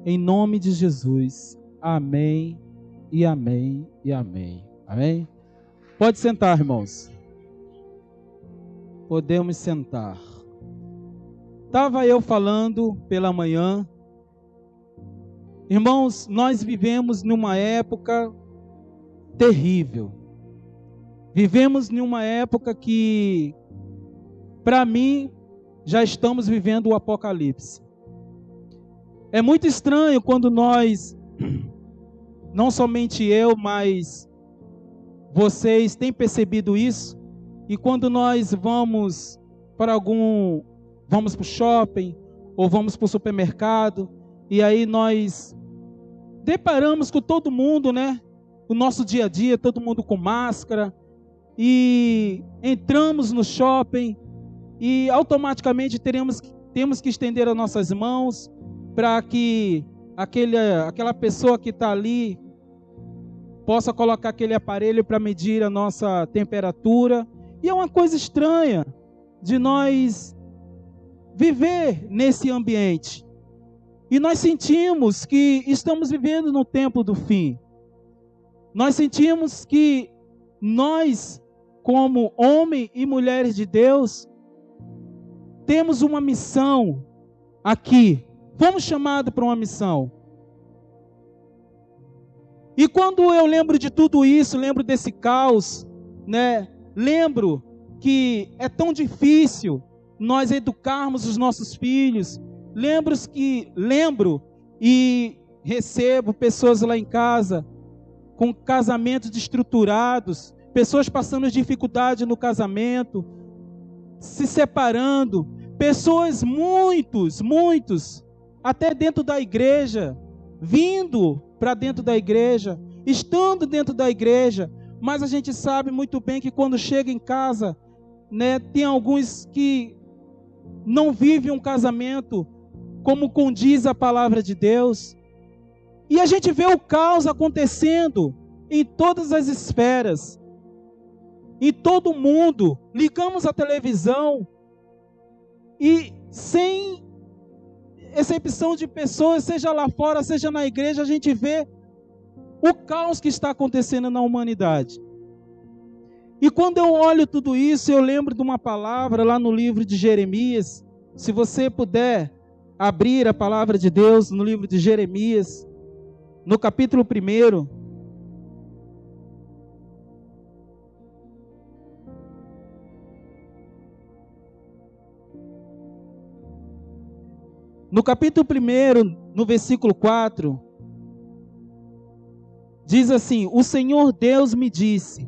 em nome de Jesus. Amém e amém e amém. Amém? Pode sentar, irmãos. Podemos sentar. Estava eu falando pela manhã. Irmãos, nós vivemos numa época terrível. Vivemos numa época que, para mim, já estamos vivendo o apocalipse. É muito estranho quando nós, não somente eu, mas vocês têm percebido isso, e quando nós vamos para vamos para o shopping, ou vamos para o supermercado, e aí nós deparamos com todo mundo, né? O nosso dia a dia, todo mundo com máscara, e entramos no shopping, e automaticamente temos que estender as nossas mãos, para que aquela pessoa que está ali possa colocar aquele aparelho para medir a nossa temperatura. E é uma coisa estranha de nós viver nesse ambiente. E nós sentimos que estamos vivendo no tempo do fim. Nós sentimos que nós, como homens e mulheres de Deus, temos uma missão aqui. Fomos chamados para uma missão. E quando eu lembro de tudo isso, lembro desse caos, né? Lembro que é tão difícil nós educarmos os nossos filhos. Lembro e recebo pessoas lá em casa com casamentos destruturados, pessoas passando dificuldade no casamento, se separando, pessoas muitos, até dentro da igreja, vindo para dentro da igreja, estando dentro da igreja, mas a gente sabe muito bem que quando chega em casa, né, tem alguns que não vivem um casamento como condiz a palavra de Deus. E a gente vê o caos acontecendo em todas as esferas, em todo mundo. Ligamos a televisão e sem exceção de pessoas, seja lá fora, seja na igreja, a gente vê o caos que está acontecendo na humanidade. E quando eu olho tudo isso, eu lembro de uma palavra lá no livro de Jeremias. Se você puder abrir a palavra de Deus no livro de Jeremias, no capítulo 1. No capítulo 1, no versículo 4, diz assim: o Senhor Deus me disse,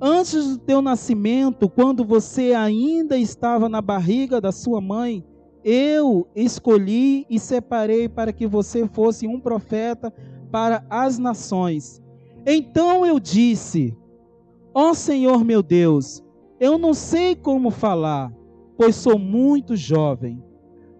antes do teu nascimento, quando você ainda estava na barriga da sua mãe, eu escolhi e separei para que você fosse um profeta para as nações. Então eu disse, ó Senhor meu Deus, eu não sei como falar, pois sou muito jovem.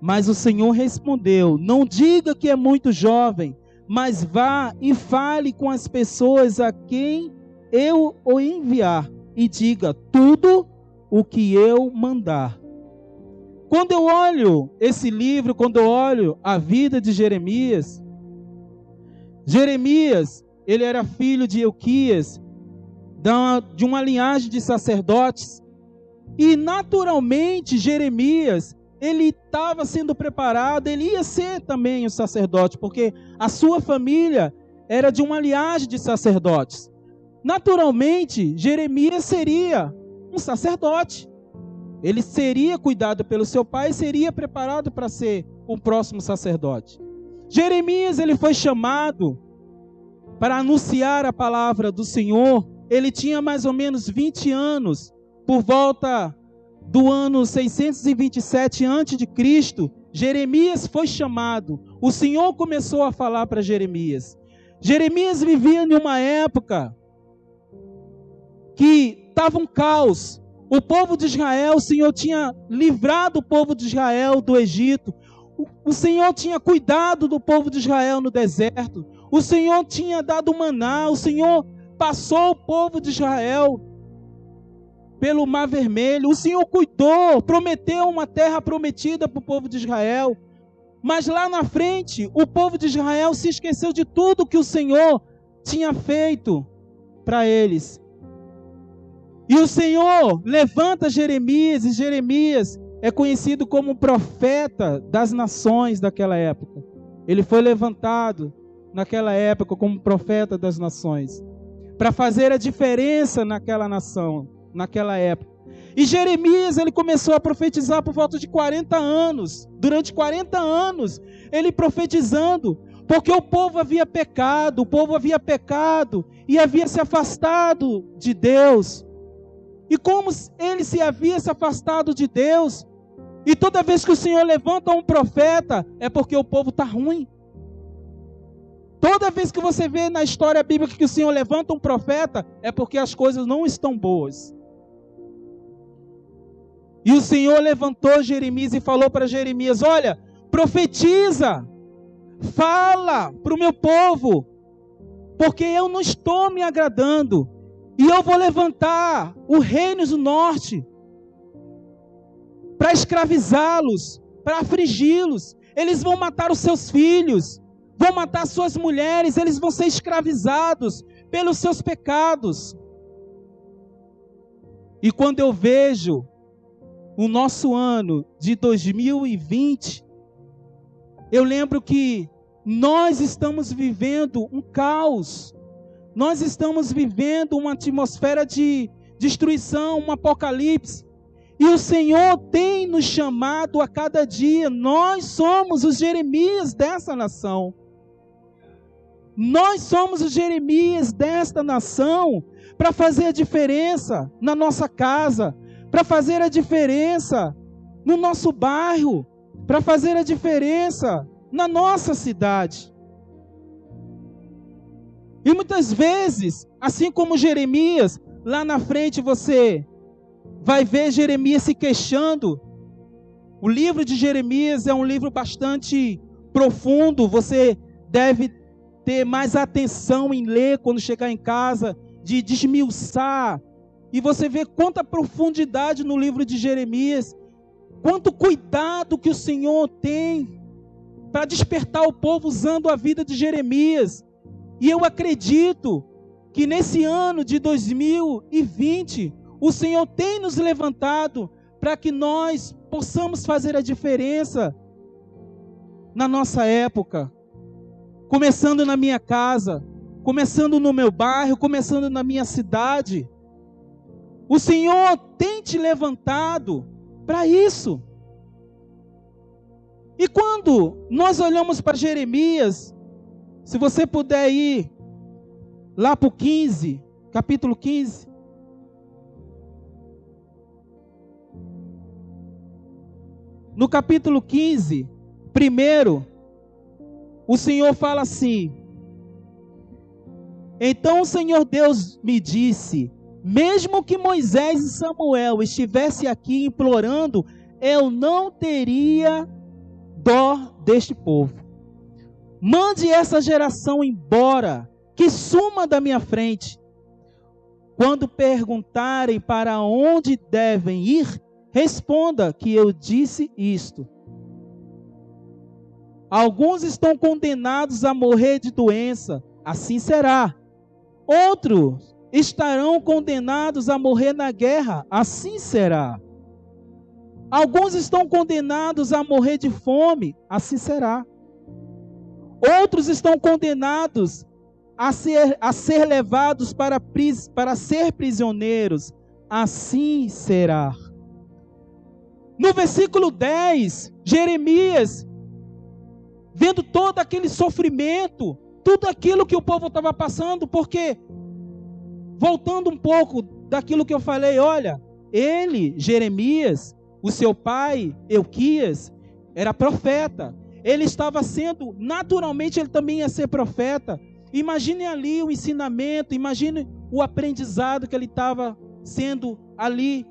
Mas o Senhor respondeu, não diga que é muito jovem, mas vá e fale com as pessoas a quem eu o enviar, e diga tudo o que eu mandar. Quando eu olho esse livro, quando eu olho a vida de Jeremias, ele era filho de Euquias, de uma linhagem de sacerdotes, e naturalmente Jeremias, ele estava sendo preparado, ele ia ser também um sacerdote, porque a sua família era de uma linhagem de sacerdotes. Naturalmente, Jeremias seria um sacerdote. Ele seria cuidado pelo seu pai e seria preparado para ser o próximo sacerdote. Jeremias, ele foi chamado para anunciar a palavra do Senhor. Ele tinha mais ou menos 20 anos, por volta do ano 627 a.C., Jeremias foi chamado. O Senhor começou a falar para Jeremias. Jeremias vivia em uma época que estava um caos. O povo de Israel, o Senhor tinha livrado o povo de Israel do Egito. O Senhor tinha cuidado do povo de Israel no deserto. O Senhor tinha dado maná. O Senhor passou o povo de Israel pelo Mar Vermelho. O Senhor cuidou, prometeu uma terra prometida para o povo de Israel. Mas lá na frente, o povo de Israel se esqueceu de tudo que o Senhor tinha feito para eles. E o Senhor levanta Jeremias, e Jeremias é conhecido como profeta das nações daquela época. Ele foi levantado naquela época como profeta das nações, para fazer a diferença naquela nação, naquela época. E Jeremias, ele começou a profetizar por volta de 40 anos. Durante 40 anos, ele profetizando, porque o povo havia pecado e havia se afastado de Deus. E como ele se havia se afastado de Deus, e toda vez que o Senhor levanta um profeta, é porque o povo está ruim. Toda vez que você vê na história bíblica que o Senhor levanta um profeta, é porque as coisas não estão boas. E o Senhor levantou Jeremias e falou para Jeremias: olha, profetiza, fala para o meu povo, porque eu não estou me agradando, e eu vou levantar o reino do norte, para escravizá-los, para afligi-los. Eles vão matar os seus filhos, vão matar suas mulheres, eles vão ser escravizados pelos seus pecados. E quando eu vejo o nosso ano de 2020, eu lembro que nós estamos vivendo um caos, nós estamos vivendo uma atmosfera de destruição, um apocalipse, e o Senhor tem nos chamado a cada dia. Nós somos os Jeremias dessa nação, nós somos os Jeremias desta nação, para fazer a diferença na nossa casa, para fazer a diferença no nosso bairro, para fazer a diferença na nossa cidade. E muitas vezes, assim como Jeremias, lá na frente você vai ver Jeremias se queixando. O livro de Jeremias é um livro bastante profundo, você deve ter mais atenção em ler quando chegar em casa, de desmiuçar. E você vê quanta profundidade no livro de Jeremias, quanto cuidado que o Senhor tem para despertar o povo usando a vida de Jeremias. E eu acredito que nesse ano de 2020, o Senhor tem nos levantado para que nós possamos fazer a diferença na nossa época, começando na minha casa, começando no meu bairro, começando na minha cidade. O Senhor tem te levantado para isso. E quando nós olhamos para Jeremias, se você puder ir lá para o 15, capítulo 15. No capítulo 15, primeiro, o Senhor fala assim: então o Senhor Deus me disse, mesmo que Moisés e Samuel estivessem aqui implorando, eu não teria dó deste povo. Mande essa geração embora, que suma da minha frente. Quando perguntarem para onde devem ir, responda que eu disse isto. Alguns estão condenados a morrer de doença, assim será. Outros estarão condenados a morrer na guerra, assim será. Alguns estão condenados a morrer de fome, assim será. Outros estão condenados a ser levados para ser prisioneiros, assim será. No versículo 10, Jeremias, vendo todo aquele sofrimento, tudo aquilo que o povo estava passando, porque, voltando um pouco daquilo que eu falei, olha, ele, Jeremias, o seu pai, Euquias, era profeta. Ele estava sendo, naturalmente ele também ia ser profeta. Imagine ali o ensinamento, imagine o aprendizado que ele estava sendo ali,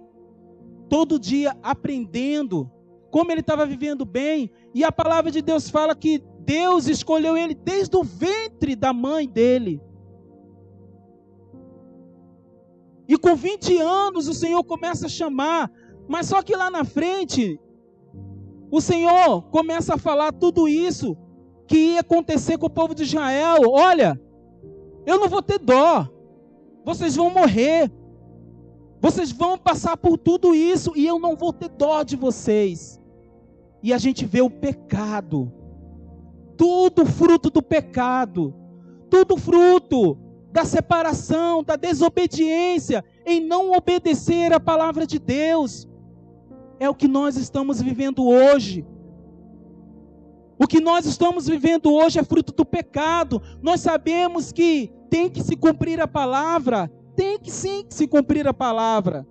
todo dia aprendendo, como ele estava vivendo bem. E a palavra de Deus fala que Deus escolheu ele desde o ventre da mãe dele. E com 20 anos o Senhor começa a chamar, mas só que lá na frente, O Senhor começa a falar tudo isso que ia acontecer com o povo de Israel. Olha, eu não vou ter dó. Vocês vão morrer. Vocês vão passar por tudo isso e eu não vou ter dó de vocês. E a gente vê o pecado. Tudo fruto do pecado. Tudo fruto da separação, da desobediência, em não obedecer a palavra de Deus. É o que nós estamos vivendo hoje. O que nós estamos vivendo hoje é fruto do pecado. Nós sabemos que tem que se cumprir a palavra. Tem que sim se cumprir a palavra.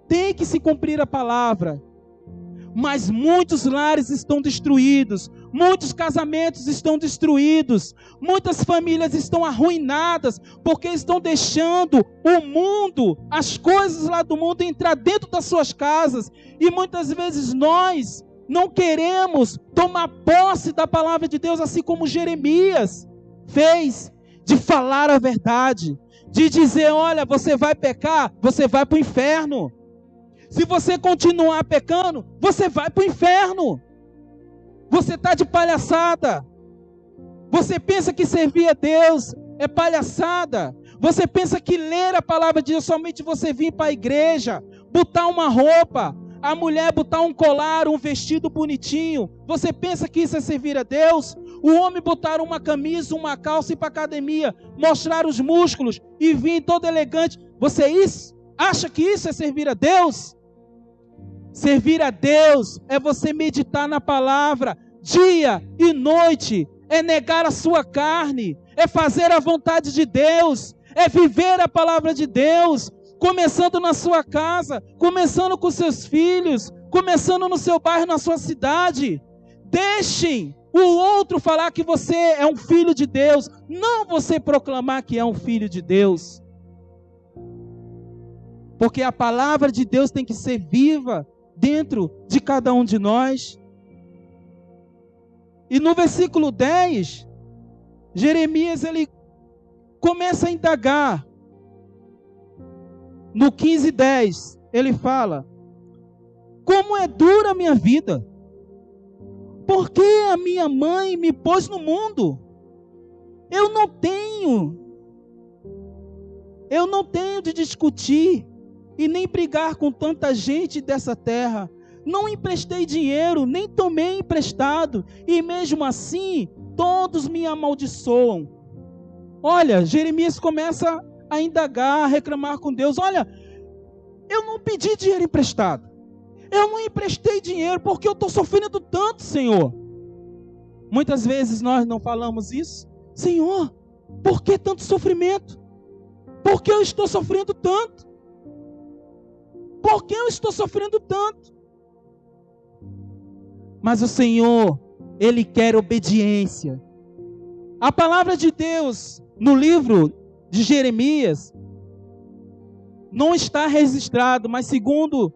Tem que se cumprir a palavra. Mas muitos lares estão destruídos. Muitos casamentos estão destruídos. Muitas famílias estão arruinadas. Porque estão deixando o mundo, as coisas lá do mundo entrar dentro das suas casas. E muitas vezes nós não queremos tomar posse da palavra de Deus, assim como Jeremias fez, de falar a verdade, de dizer, olha, você vai pecar, você vai para o inferno. Se você continuar pecando, você vai para o inferno. Você está de palhaçada. Você pensa que servir a Deus é palhaçada. Você pensa que ler a palavra de Deus somente você vir para a igreja, botar uma roupa, a mulher botar um colar, um vestido bonitinho. Você pensa que isso é servir a Deus? O homem botar uma camisa, uma calça e ir para a academia, mostrar os músculos e vir todo elegante. Você acha que isso é servir a Deus? Servir a Deus é você meditar na palavra dia e noite, é negar a sua carne, é fazer a vontade de Deus, é viver a palavra de Deus, começando na sua casa, começando com seus filhos, começando no seu bairro, na sua cidade. Deixem o outro falar que você é um filho de Deus, não você proclamar que é um filho de Deus. Porque a palavra de Deus tem que ser viva dentro de cada um de nós. E no versículo 10, Jeremias ele começa a indagar. No 15:10, ele fala: como é dura a minha vida, por que a minha mãe me pôs no mundo? Eu não tenho de discutir e nem brigar com tanta gente dessa terra. Não emprestei dinheiro, nem tomei emprestado, e mesmo assim, todos me amaldiçoam. Olha, Jeremias começa a indagar, a reclamar com Deus. Olha, eu não pedi dinheiro emprestado. Eu não emprestei dinheiro porque eu estou sofrendo tanto, Senhor. Muitas vezes nós não falamos isso. Senhor, por que tanto sofrimento? Por que eu estou sofrendo tanto? Por que eu estou sofrendo tanto? Mas o Senhor, Ele quer obediência. A palavra de Deus, no livro de Jeremias, não está registrado, mas segundo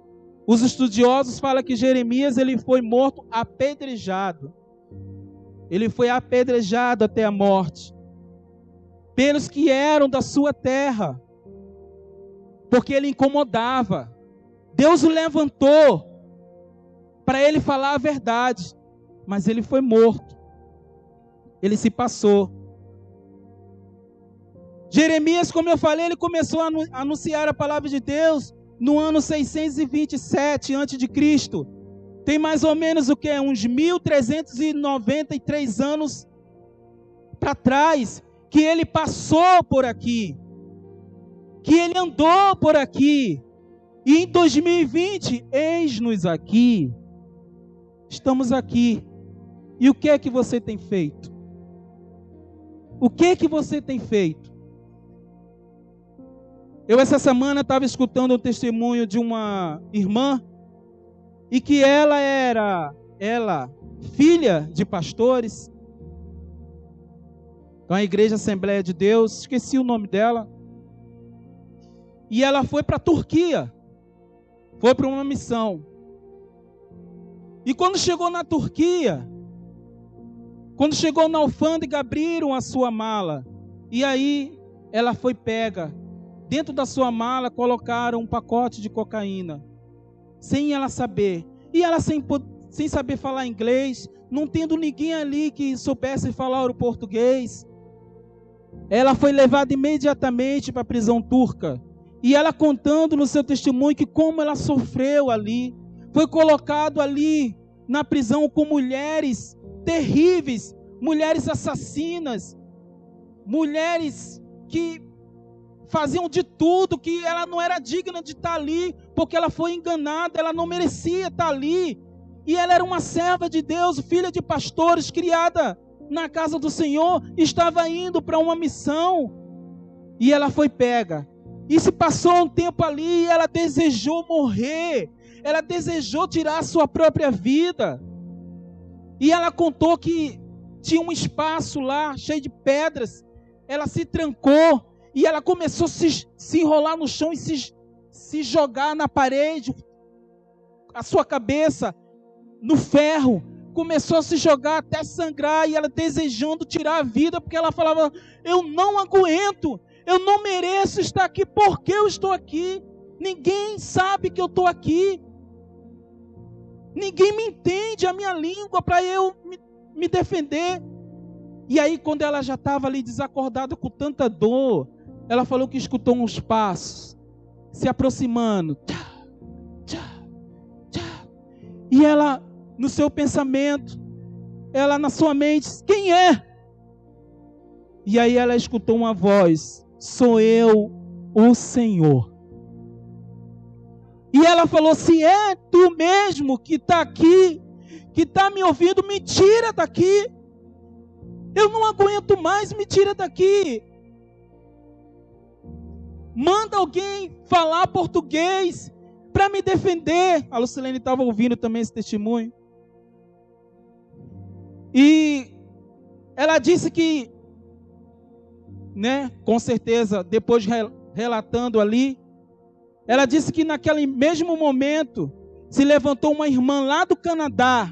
os estudiosos, fala que Jeremias ele foi morto apedrejado. Ele foi apedrejado até a morte, pelos que eram da sua terra, porque ele incomodava. Deus o levantou para ele falar a verdade, mas ele foi morto. Ele se passou. Jeremias, como eu falei, ele começou a anunciar a palavra de Deus no ano 627 a.C. Tem mais ou menos o que? Uns 1393 anos para trás, que ele passou por aqui, que ele andou por aqui. E em 2020, eis-nos aqui. Estamos aqui. E o que é que você tem feito? O que é que você tem feito? Eu essa semana estava escutando o testemunho de uma irmã, e que ela era filha de pastores, da Igreja Assembleia de Deus, esqueci o nome dela, e ela foi para a Turquia, foi para uma missão. E quando chegou na Turquia, quando chegou na alfândega, abriram a sua mala, e aí ela foi pega. Dentro da sua mala colocaram um pacote de cocaína, sem ela saber. E ela sem saber falar inglês, não tendo ninguém ali que soubesse falar o português, ela foi levada imediatamente para a prisão turca. E ela contando no seu testemunho que como ela sofreu ali, foi colocado ali na prisão com mulheres terríveis, mulheres assassinas, mulheres que faziam de tudo, que ela não era digna de estar ali, porque ela foi enganada, ela não merecia estar ali. E ela era uma serva de Deus, filha de pastores, criada na casa do Senhor, estava indo para uma missão, e ela foi pega. E se passou um tempo ali, e ela desejou morrer, ela desejou tirar a sua própria vida. E ela contou que tinha um espaço lá, cheio de pedras, ela se trancou, e ela começou a se enrolar no chão e se jogar na parede, a sua cabeça no ferro, começou a se jogar até sangrar, e ela desejando tirar a vida, porque ela falava, eu não aguento, eu não mereço estar aqui, porque eu estou aqui, ninguém sabe que eu estou aqui, ninguém me entende a minha língua para eu me defender. E aí quando ela já estava ali desacordada com tanta dor, ela falou que escutou uns passos se aproximando, tchá, tchá, tchá. E ela, no seu pensamento, ela na sua mente, quem é? E aí ela escutou uma voz, sou eu, o Senhor. E ela falou, se é tu mesmo que está aqui, que está me ouvindo, me tira daqui. Eu não aguento mais, me tira daqui. Manda alguém falar português para me defender. A Lucilene estava ouvindo também esse testemunho. E ela disse que, com certeza, depois relatando ali, ela disse que naquele mesmo momento se levantou uma irmã lá do Canadá.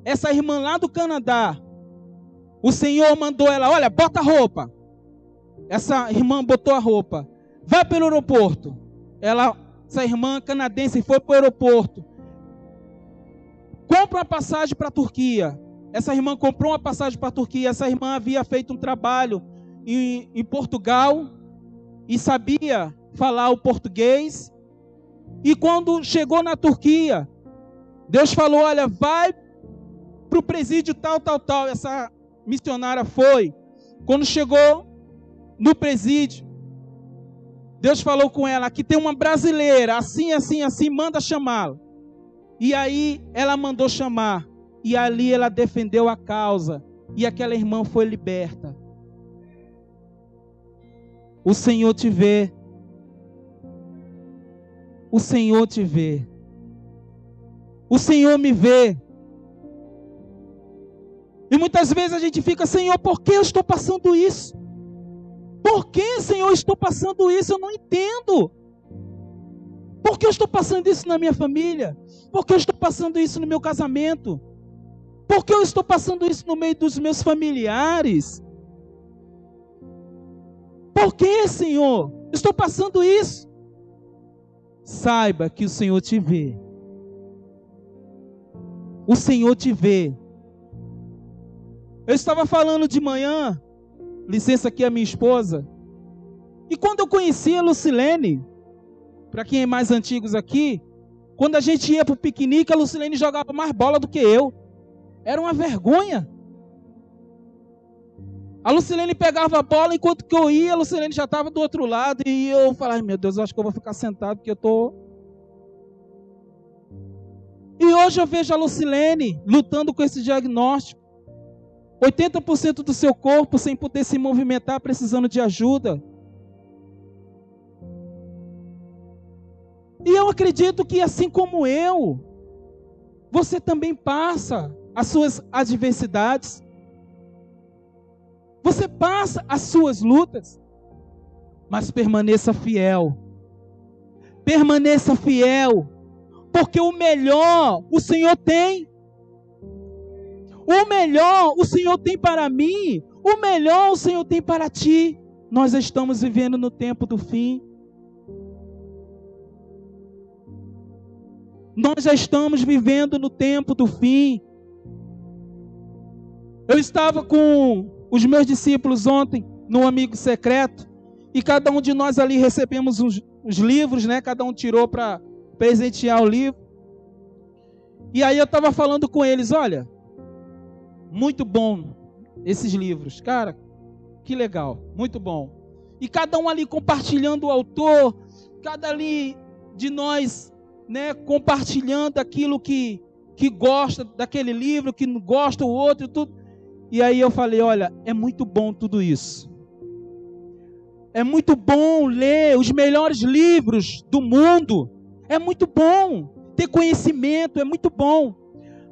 Essa irmã lá do Canadá, o Senhor mandou ela, olha, bota a roupa. Essa irmã botou a roupa. Vai para o aeroporto. Essa irmã canadense foi para o aeroporto. Compra uma passagem para a Turquia. Essa irmã comprou uma passagem para a Turquia. Essa irmã havia feito um trabalho em Portugal e sabia falar o português. E quando chegou na Turquia, Deus falou, olha, vai para o presídio tal. Essa missionária foi. Quando chegou no presídio, Deus falou com ela, aqui tem uma brasileira, assim, manda chamá-la. E aí ela mandou chamar. E ali ela defendeu a causa. E aquela irmã foi liberta. O Senhor te vê. O Senhor te vê. O Senhor me vê. E muitas vezes a gente fica, Senhor, por que eu estou passando isso? Por que, Senhor, estou passando isso? Eu não entendo. Por que eu estou passando isso na minha família? Por que eu estou passando isso no meu casamento? Por que eu estou passando isso no meio dos meus familiares? Por que, Senhor, estou passando isso? Saiba que o Senhor te vê. O Senhor te vê. Eu estava falando de manhã, licença aqui a minha esposa, e quando eu conheci a Lucilene, para quem é mais antigos aqui, quando a gente ia para o piquenique, a Lucilene jogava mais bola do que eu. Era uma vergonha. A Lucilene pegava a bola, enquanto que eu ia, a Lucilene já estava do outro lado, e eu falava, meu Deus, eu acho que eu vou ficar sentado, porque eu estou... E hoje eu vejo a Lucilene lutando com esse diagnóstico. 80% do seu corpo sem poder se movimentar, precisando de ajuda. E eu acredito que assim como eu, você também passa as suas adversidades. Você passa as suas lutas. Mas permaneça fiel. Permaneça fiel. Porque o melhor o Senhor tem. O melhor o Senhor tem para mim. O melhor o Senhor tem para ti. Nós estamos vivendo no tempo do fim. Nós já estamos vivendo no tempo do fim. Eu estava com os meus discípulos ontem, no Amigo Secreto, e cada um de nós ali recebemos os livros, né? Cada um tirou para presentear o livro. E aí eu estava falando com eles, olha, muito bom esses livros, cara, que legal, muito bom. E cada um ali compartilhando o autor, cada ali de nós, né, compartilhando aquilo que gosta daquele livro, que não gosta o outro, tudo. E aí eu falei, olha, é muito bom tudo isso. É muito bom ler os melhores livros do mundo. É muito bom ter conhecimento, é muito bom.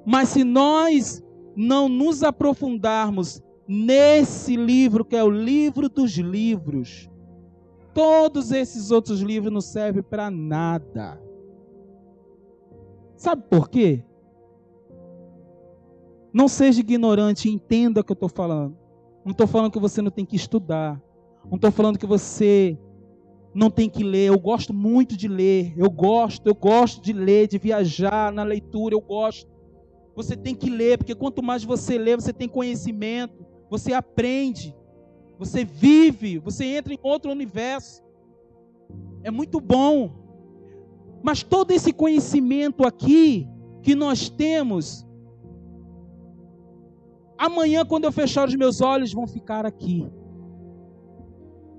Mas se nós não nos aprofundarmos nesse livro, que é o livro dos livros, todos esses outros livros não servem para nada. Sabe por quê? Não seja ignorante, entenda o que eu estou falando. Não estou falando que você não tem que estudar. Não estou falando que você não tem que ler. Eu gosto muito de ler. Eu gosto de ler, de viajar na leitura. Eu gosto. Você tem que ler, porque quanto mais você lê, você tem conhecimento. Você aprende. Você vive. Você entra em outro universo. É muito bom. Mas todo esse conhecimento aqui que nós temos, amanhã, quando eu fechar os meus olhos, vão ficar aqui.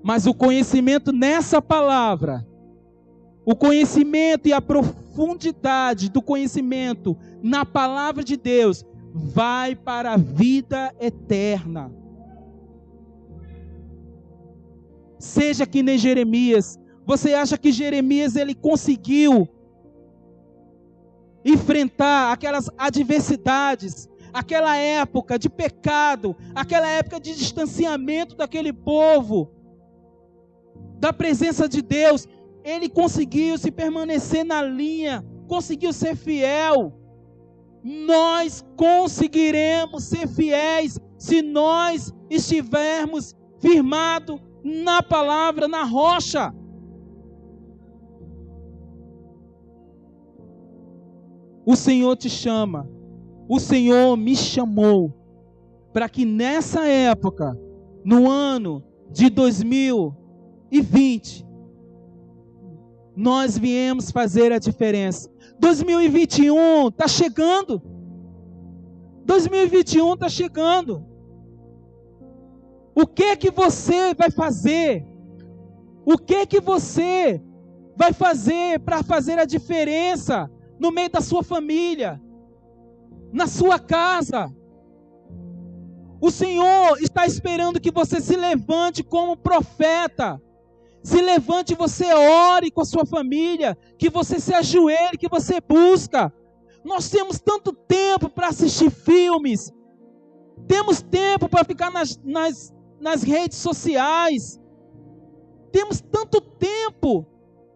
Mas o conhecimento nessa palavra, o conhecimento e a profundidade do conhecimento na palavra de Deus, vai para a vida eterna. Seja que nem Jeremias. Você acha que Jeremias ele conseguiu enfrentar aquelas adversidades, aquela época de pecado, aquela época de distanciamento daquele povo da presença de Deus? Ele conseguiu se permanecer na linha, conseguiu ser fiel. Nós conseguiremos ser fiéis se nós estivermos firmados na palavra, na rocha. O Senhor te chama, o Senhor me chamou para que nessa época, no ano de 2020, nós viemos fazer a diferença. 2021 está chegando. 2021 está chegando. O que que você vai fazer? O que que você vai fazer para fazer a diferença no meio da sua família, na sua casa? O Senhor está esperando que você se levante como profeta. Se levante e você ore com a sua família, que você se ajoelhe, que você busca. Nós temos tanto tempo para assistir filmes, temos tempo para ficar nas redes sociais, temos tanto tempo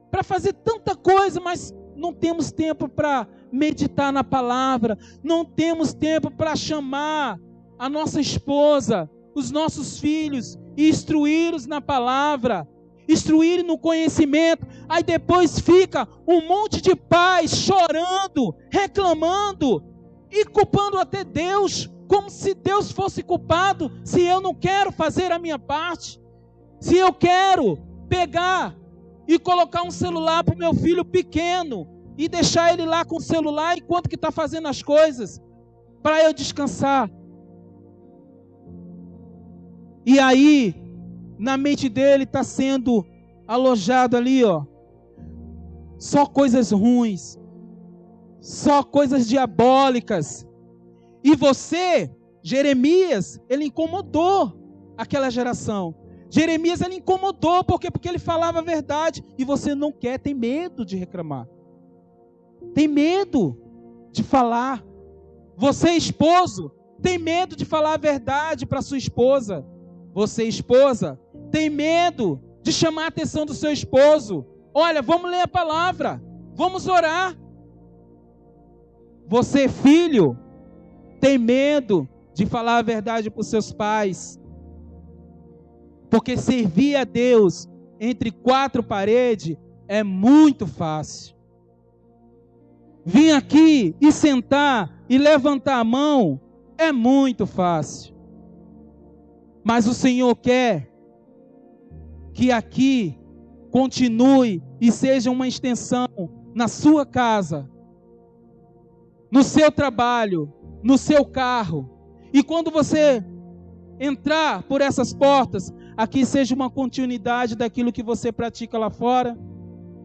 para fazer tanta coisa, mas não temos tempo para meditar na palavra, não temos tempo para chamar a nossa esposa, os nossos filhos e instruí-los na palavra, instruir no conhecimento. Aí depois fica um monte de pais chorando, reclamando e culpando até Deus, como se Deus fosse culpado se eu não quero fazer a minha parte, se eu quero pegar e colocar um celular para o meu filho pequeno e deixar ele lá com o celular enquanto que está fazendo as coisas, para eu descansar. E aí, na mente dele está sendo alojado ali, ó, só coisas ruins, só coisas diabólicas. E você, Jeremias, ele incomodou aquela geração. Jeremias, ele incomodou, porque ele falava a verdade, e você não quer, tem medo de reclamar, tem medo de falar. Você, esposo, tem medo de falar a verdade para sua esposa. Você, esposa, tem medo de chamar a atenção do seu esposo. Olha, vamos ler a palavra, vamos orar. Você, filho, tem medo de falar a verdade para os seus pais, porque servir a Deus entre quatro paredes é muito fácil. vir aqui e sentar e levantar a mão é muito fácil. Mas o Senhor quer que aqui continue e seja uma extensão na sua casa, no seu trabalho, no seu carro. E quando você entrar por essas portas, aqui seja uma continuidade daquilo que você pratica lá fora,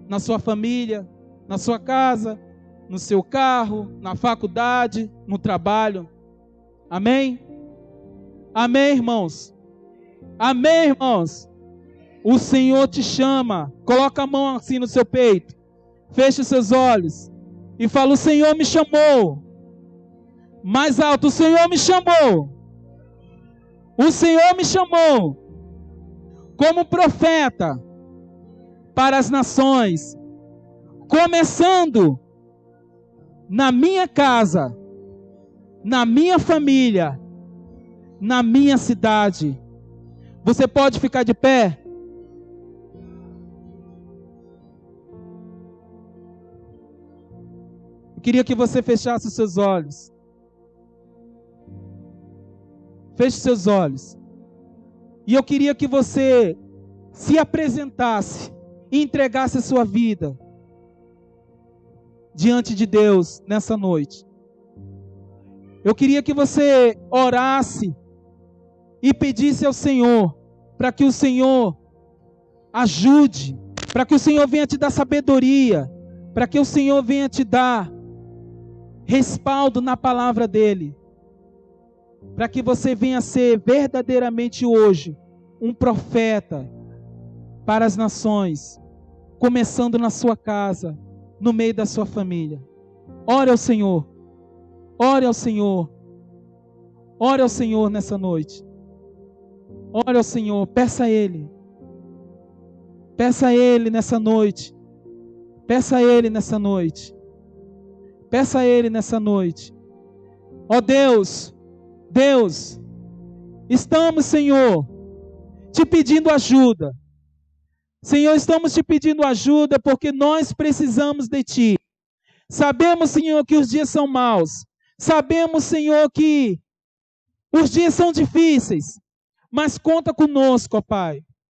na sua família, na sua casa, no seu carro, na faculdade, no trabalho. Amém? Amém, irmãos? Amém, irmãos? O Senhor te chama. Coloca a mão assim no seu peito. Feche os seus olhos. E fala: o Senhor me chamou. Mais alto: o Senhor me chamou. O Senhor me chamou como profeta para as nações, começando na minha casa, na minha família, na minha cidade. Você pode ficar de pé? Eu queria que você fechasse os seus olhos. Feche seus olhos. E eu queria que você se apresentasse e entregasse a sua vida diante de Deus nessa noite. Eu queria que você orasse e pedisse ao Senhor para que o Senhor ajude, para que o Senhor venha te dar sabedoria, para que o Senhor venha te dar respaldo na palavra dEle, para que você venha ser verdadeiramente hoje um profeta para as nações, começando na sua casa, no meio da sua família. Ore ao Senhor, ore ao Senhor, ore ao Senhor nessa noite. Ore ao Senhor, peça a Ele nessa noite, peça a Ele nessa noite, peça a Ele nessa noite. Ó Deus, Deus, estamos, Senhor, te pedindo ajuda. Senhor, estamos te pedindo ajuda porque nós precisamos de Ti. Sabemos, Senhor, que os dias são maus. Sabemos, Senhor, que os dias são difíceis. Mas conta conosco, ó Pai.